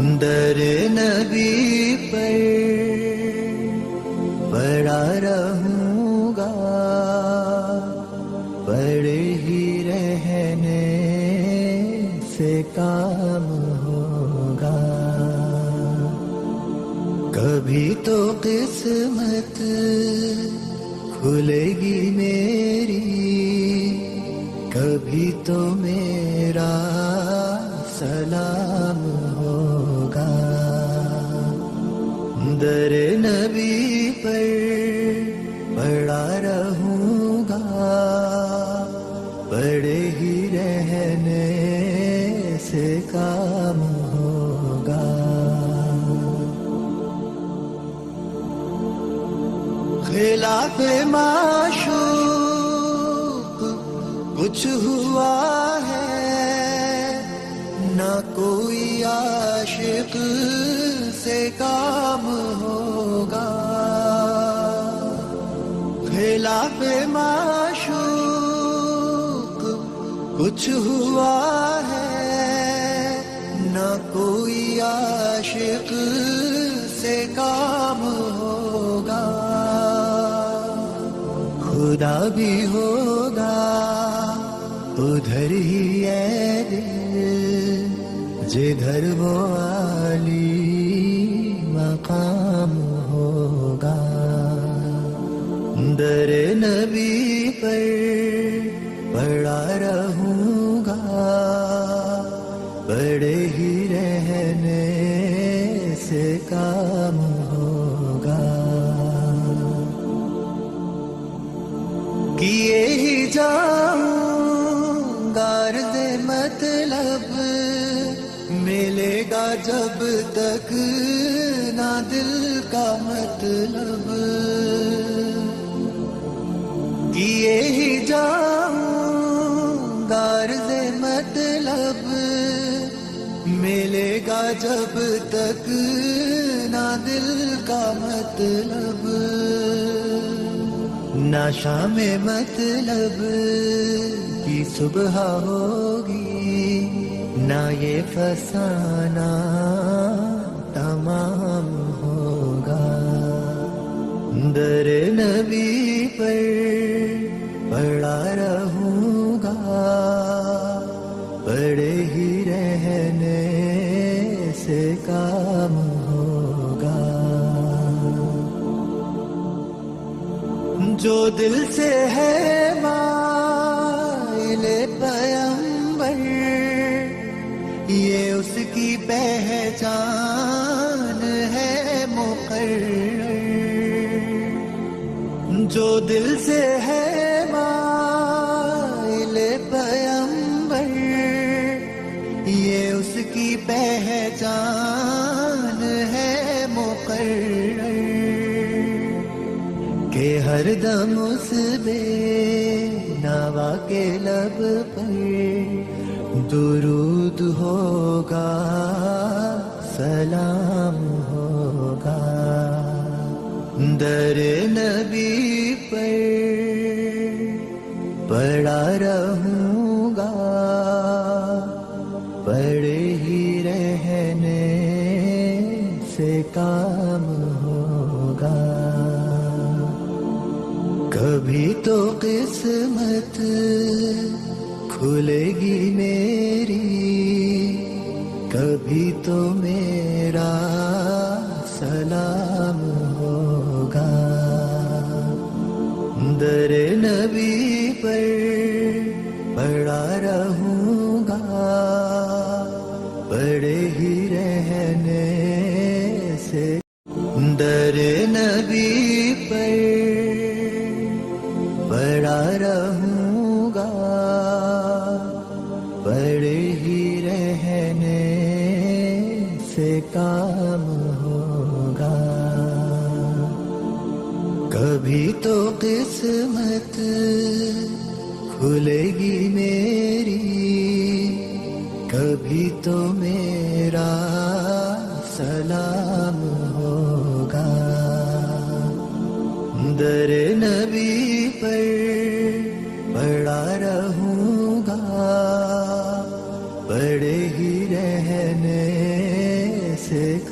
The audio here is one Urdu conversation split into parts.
در نبی پر پڑا رہوں گا، پڑے ہی رہنے سے کام ہوگا. کبھی تو قسمت کھلے گی میری، کبھی تو میرا سلام ہوگا. در نبی پر پڑا رہوں گا، پڑے ہی رہنے سے کام ہوگا. خلاف معشوق کچھ ہوا ہے، نہ کوئی عاشق سے کام ہوگا. خلاف معشوق کچھ ہوا ہے، نہ کوئی عاشق سے کام ہوگا. خدا بھی ہوگا ادھر ہی اے دل، جدھر وہ عالی مقام ہوگا. در نبی پر پڑا رہوں گا، پڑے ہی رہنے سے کام ہوگا. کیے ہی جاؤں گا عرض مطلب، ملے گا جب تک نہ دل کا مطلب. کیے ہی جاؤں گا عرض مطلب، ملے گا جب تک نہ دل کا مطلب. نہ شام مطلب کی صبح ہوگی، نہ یہ فسانہ تمام ہوگا. در نبی پر پڑا رہوں گا، پڑے ہی رہنے سے کام ہوگا. جو دل سے ہے مائل پیمبر، یہ اس کی پہچان ہے مقرر. جو دل سے ہے مائل پیمبر، یہ اس کی پہچان ہے مقرر. کہ ہر دم اس بے نوا کے لب پر درود ہوگا، سلام ہوگا. در نبی پر پڑا رہوں گا، پڑے ہی رہنے سے کام ہوگا. کبھی تو قسمت کھلے گی میری، کبھی تو میرا سلام ہوگا. در نبی پر پڑا رہوں گا، پڑے ہی رہنے سے. در نبی پر پڑا رہوں گا، پڑے ہی رہنے سے کام ہوگا. کبھی تو قسمت کھلے گی میری، کبھی تو میرا سلام ہوگا. در نبی پر پڑا رہوں گا، پڑے ہی رہنے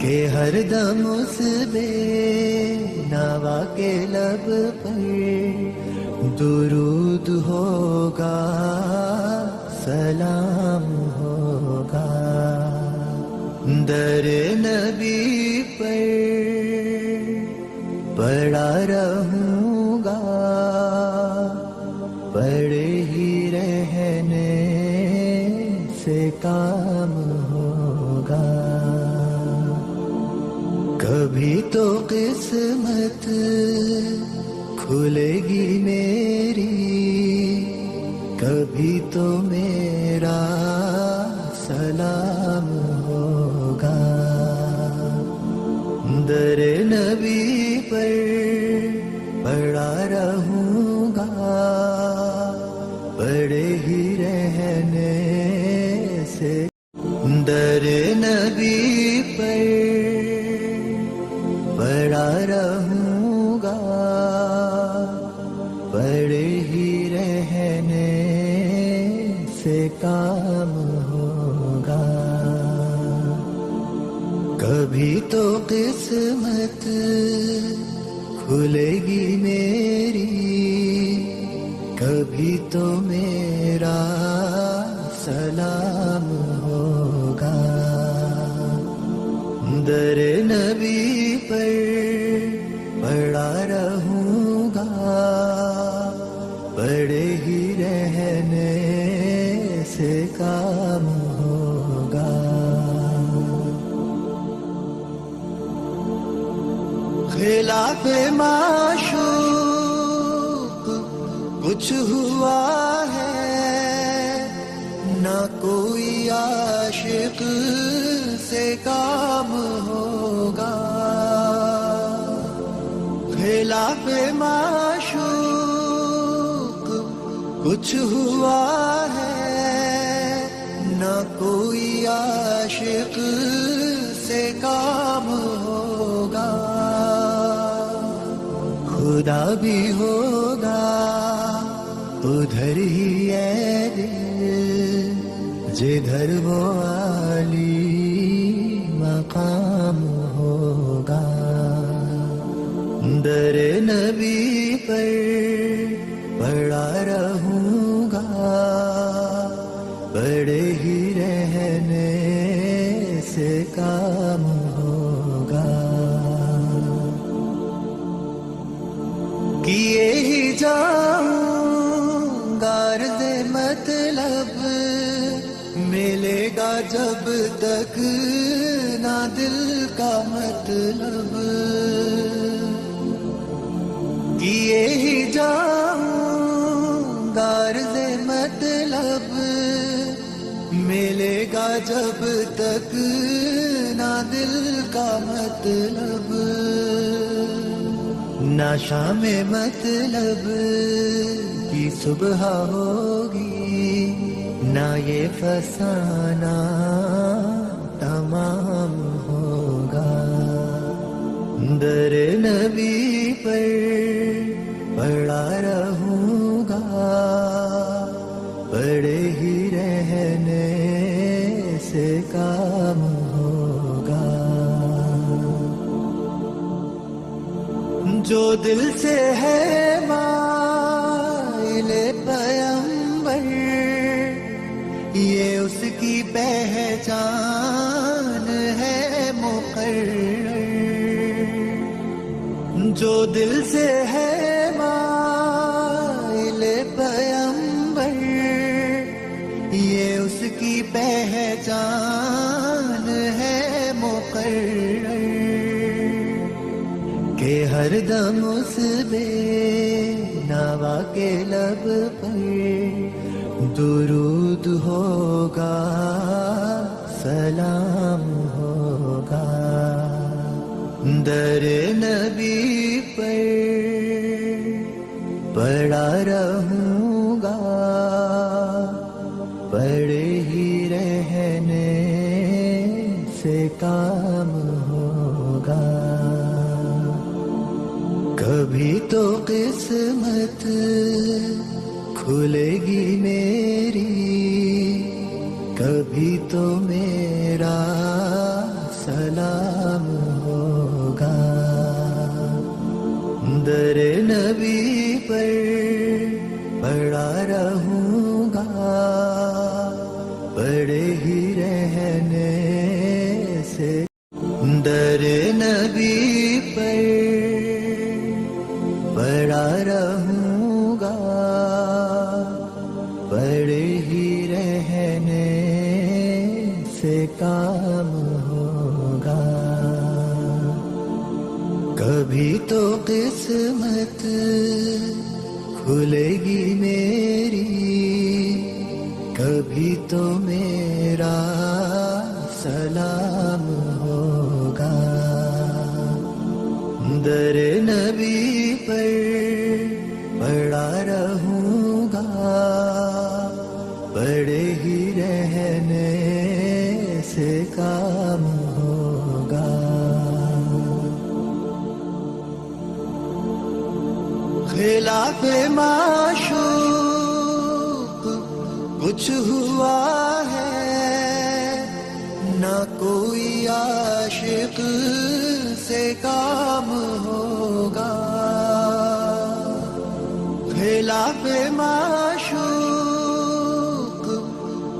کہ ہر دم اس بے نوا کے لب پر درود ہوگا، سلام ہوگا۔ در نبی پر پڑا رہوں گا، پڑے ہی رہنے سے کام ہوگا۔ کبھی تو قسمت کھلے گی میری، کبھی تو میرا سلام ہوگا۔ در نبی پر پڑا رہوں گا، پڑے ہی رہنے سے۔ در نبی پر پڑا رہوں گا، پڑے ہی رہنے سے کام ہوگا۔ کبھی تو قسمت کھلے گی میری، کبھی تو میرا سلام ہوگا۔ در نبی پر پڑا رہوں گا، پڑے ہی رہنے سے کام ہوگا۔ خلاف معشوق کچھ ہوا ہے، نہ کوئی عاشق سے کام ہوگا۔ خلاف معشوق کچھ ہوا ہے، نہ کوئی عاشق سے کام ہوگا۔ خدا بھی ہوگا ادھر ہی ہے دل جدھر وہ عالی مقام ہوگا. در نبی پر پڑا رہوں گا پڑے ہی رہنے سے کام ہوگا. کیے ہی جاؤں غرض مطلب ملے گا جب تک نہ دل کا مطلب. کیے ہی جاؤں غرض مطلب ملے گا جب تک نہ دل کا مطلب. نہ شام مطلب کی صبح ہوگی نہ یہ فسانہ تمام ہوگا. در نبی پر پڑا رہوں گا پڑے ہی رہنے سے کام ہوگا. جو دل سے ہے مائل پیمبر یہ اس کی پہچان ہے مقرر. جو دل سے ہے مائل پیمبر یہ اس کی پہچان ہے مقرر. کہ ہر دم اس بے نوا کے لب پر درود ہوگا سلام ہوگا. در نبی پر پڑا رہوں گا پڑے ہی رہنے سے کام ہوگا. کبھی تو قسمت کھلے گی میری کبھی تو میرا سلام ہوگا. در نبی پر پڑا رہوں گا پڑے ہی رہنے سے. در نبی پر پڑا رہوں گا پڑے ہی رہنے سے کام ہوگا. کبھی تو قسمت کھلے گی میری کبھی تو میرا سلام ہوگا. در نبی پر پڑا رہوں گا پڑے ہی رہنے سے کام ہوگا. خلاف معشوق کچھ ہوا ہے نہ کوئی عاشق سے کام ہوگا. خلاف معشوق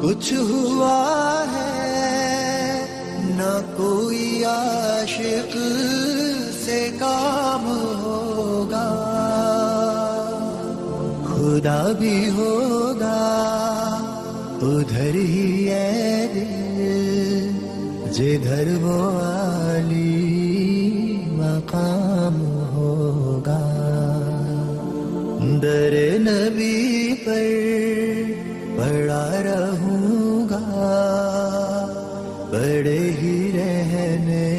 کچھ ہوا ہے نہ کوئی عاشق سے کام ہوگا. خدا بھی ہوگا ادھر ہی ہے دل جدھر وہ عالی مقام ہوگا. در نبی پر پڑا رہوں گا پڑے ہی رہنے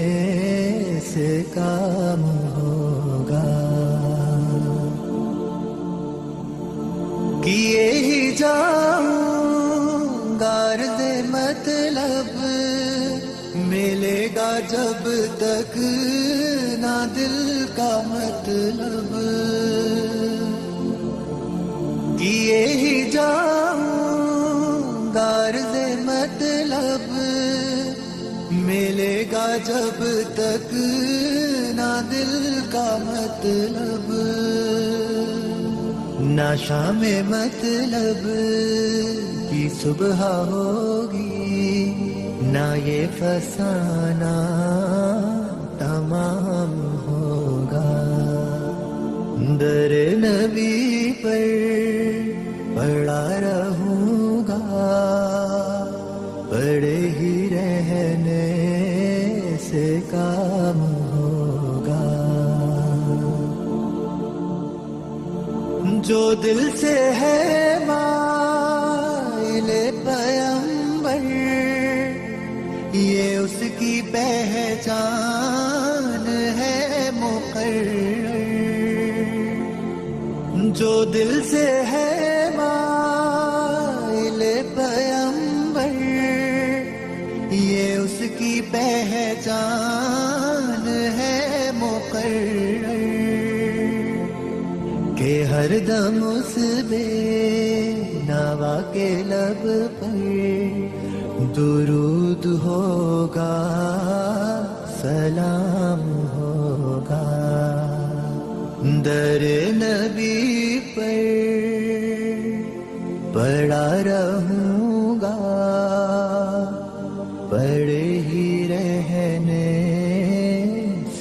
سے کام ہوگا. کیے ہی جاؤں غرض مطلب ملے گا جب تک نہ دل کا مطلب. کیے ہی جاؤں غرض مطلب ملے گا جب تک نہ دل کا مطلب، نہ شام مطلب کی صبح ہوگی، نہ یہ فسانہ تمام ہوگا۔ در نبی پر پڑا رہوں گا، پڑے ہی رہنے سے کام ہوگا۔ جو دل سے ہے مائل پیمبر، یہ اس کی پہچان ہے مقرر۔ جو دل سے ہے مائل پیمبر، یہ اس کی پہچان ہے مقرر، کہ ہر دم اس بے نوا کے لب پر درود ہوگا، سلام ہوگا۔ در نبی پر پڑا رہوں گا، پڑے ہی رہنے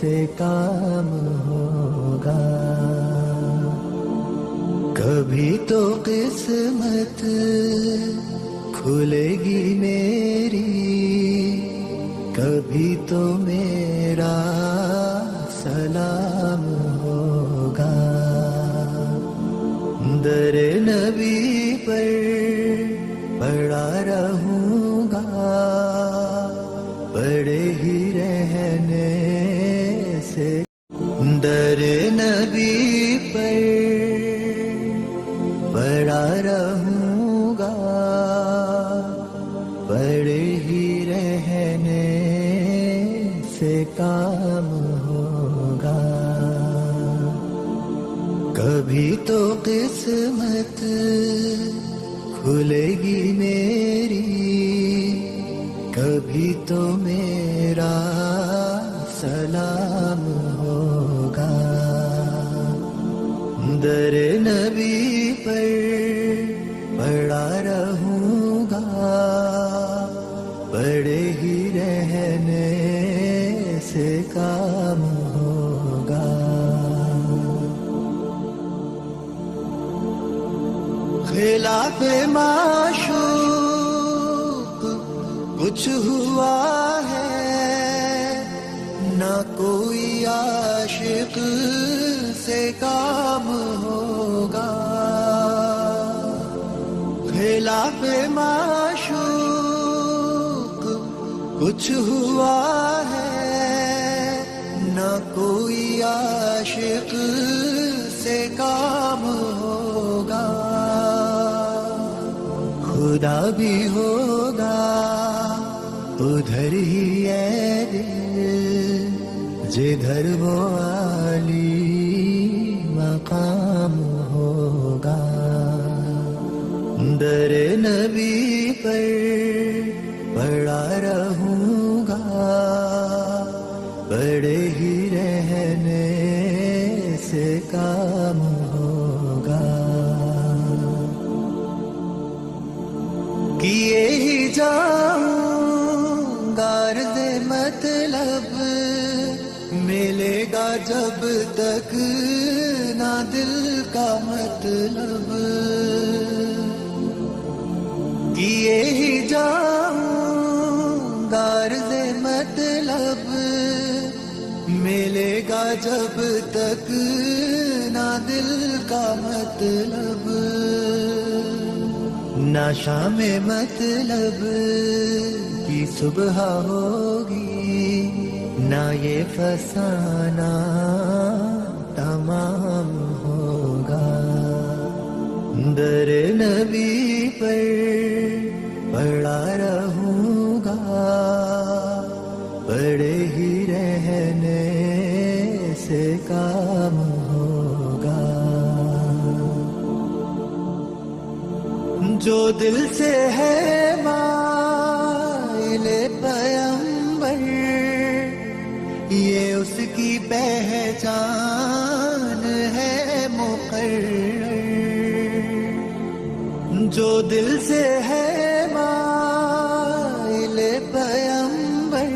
سے کام ہوگا۔ کبھی تو قسمت کھلے گی میری، کبھی تو میرا سلام ہوگا۔ در نبی پر پڑا رہوں گا، پڑے ہی رہنے سے۔ در نبی پر پڑا رہوں گا، پڑے ہی رہنے سے کام ہوگا۔ کبھی تو قسمت کھلے گی میری، کبھی تو میرا سلام ہوگا۔ در نبی پر پڑا رہوں گا، پڑے ہی رہنے سے کام ہوگا۔ خلاف معشوق کچھ ہوا ہے، نہ کوئی عاشق سے کام ہوگا۔ خلاف معشوق کچھ ہوا ہے، نہ کوئی عاشق سے کام ہوگا۔ خدا بھی ہوگا ادھر ہی ہے دل، جدھر وہ عالی مقام ہوگا۔ در نبی پر پڑا رہوں گا، پڑے ہی رہنے سے کام ہوگا۔ کیے ہی جاؤں غرض مطلب ملے گا جب تک نہ دل کا مطلب، کیے ہی جاؤں غرض مطلب ملے گا جب تک نہ دل کا مطلب، نہ شام مطلب کی صبح ہوگی، نہ یہ فسانہ تمام ہوگا۔ در نبی پر پڑا رہوں گا، پڑے ہی رہنے سے کام ہوگا۔ جو دل سے ہے مائل پیمبر یہ اس کی پہچان ہے مقرر. جو دل سے ہے مائل پیمبر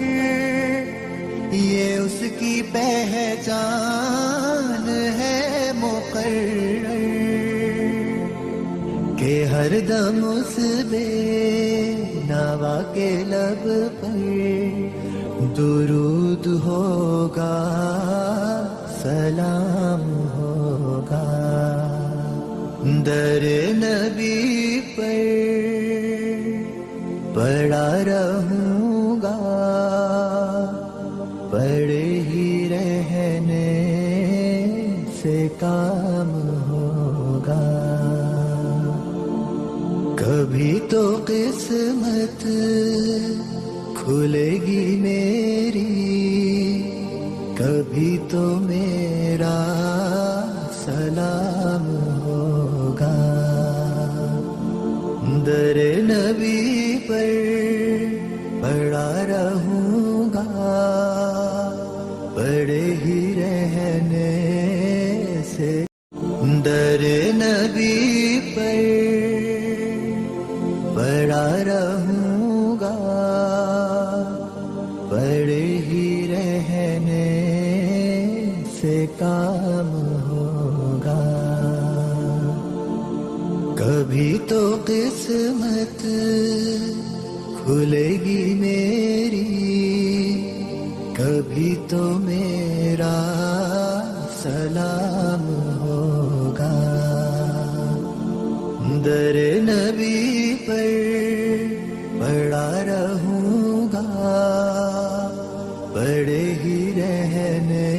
یہ اس کی پہچان ہے مقرر کہ ہر دم اس بے نوا کے لب پر درود ہوگا سلام ہوگا. در نبی پر پڑا رہوں گا پڑے ہی رہنے سے کام ہوگا. کبھی تو قسمت کھلے گی میری کبھی تو میرا سلام ہوگا. در نبی پر پڑا رہوں گا پڑے ہی رہنے سے. در نبی پر پڑا رہوں گا پڑے ہی رہنے سے کام ہوگا. کبھی تو قسمت کھلے گی میری کبھی تو میرا سلام ہوگا. در نبی پر پڑا رہوں گا پڑے ہی رہنے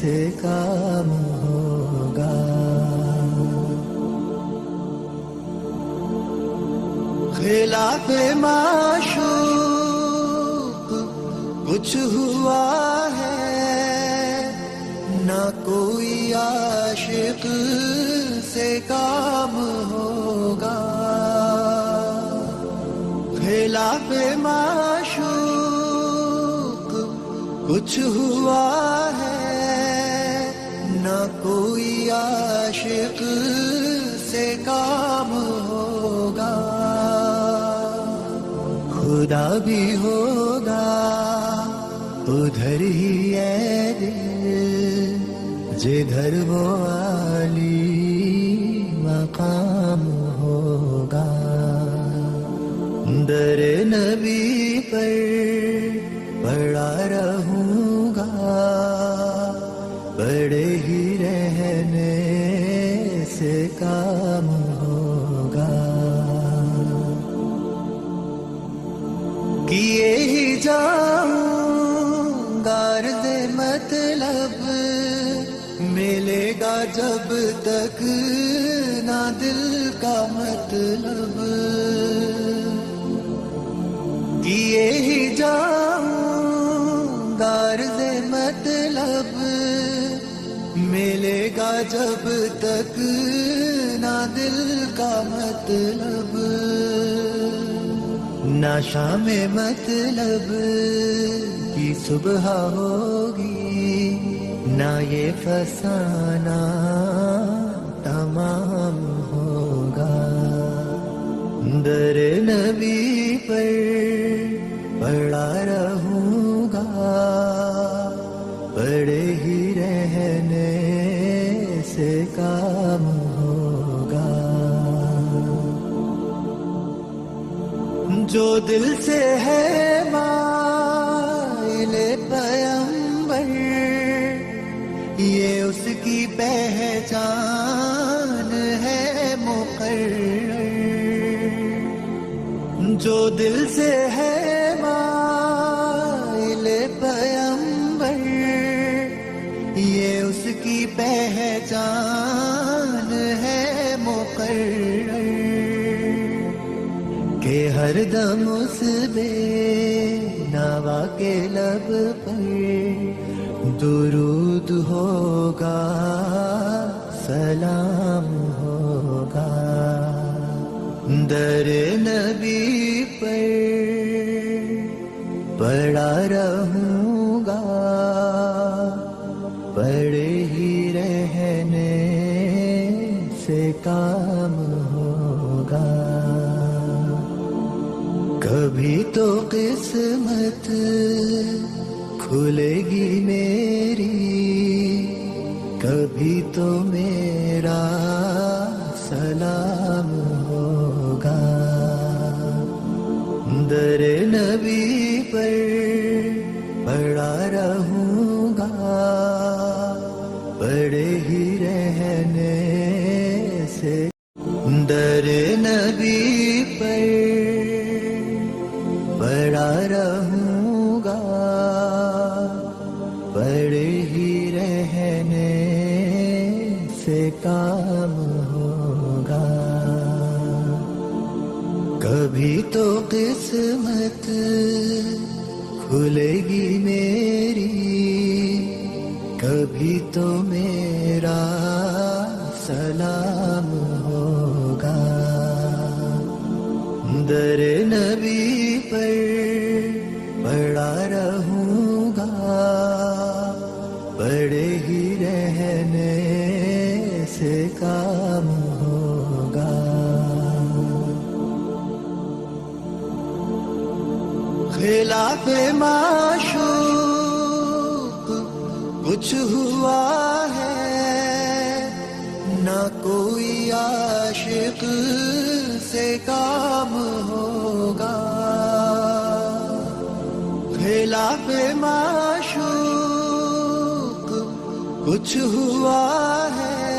سے کام ہوگا. خلاف معشوق کچھ ہوا ہے نہ کوئی عاشق سے کام ہوگا. خلاف معشوق کچھ ہوا ہے نہ کوئی عاشق سے کام ہوگا. خدا بھی ہوگا ادھر ہی ہے دل جدھر وہ عالی مقام ہوگا. در نبی پر پڑا رہوں گا پڑے ہی رہنے سے کام ہوگا. کیے ہی جاؤں گا عرض مطلب ملے گا جب تک نہ دل کا مطلب. کیے ہی جاؤں گا عرض مطلب ملے گا جب تک نہ دل کا مطلب. نہ شام مطلب کی صبح ہوگی نہ یہ فسانہ تمام ہوگا. در نبی پر پڑا رہوں گا پڑے ہی رہنے سے کام ہوگا. جو دل سے ہے مائل پیمبر یہ اس کی پہچان ہے مقرر. جو دل سے ہے مائل پیمبر یہ اس کی پہچان ہے مقرر کہ ہر دم اس بے نوا کے لب پر درود ہوگا سلام ہوگا. در نبی پر پڑا رہوں گا، پڑے ہی رہنے سے کام ہوگا. کبھی تو قسمت کھلے گی میری، کبھی تو میرا سلام ہوگا. در نبی پر پڑا رہوں گا، پڑے ہی رہنے سے. در نبی پر پڑا رہوں گا، پڑے ہی رہنے سے کام ہوگا. کبھی تو قسمت کھلے گی میری، کبھی تو میرا سلام ہوگا. در نبی پر پڑا رہوں گا، پڑے ہی رہنے سے کام ہوگا. خلاف معشوق کچھ ہوا ہے، نہ کوئی عاشق سے کام ہوگا. خلاف معشوق کچھ ہوا ہے،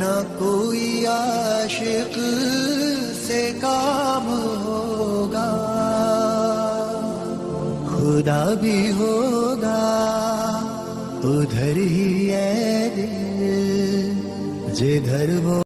نہ کوئی عاشق سے کام ہوگا. خدا بھی ہوگا ادھر ہی ہے دل جدھر وہ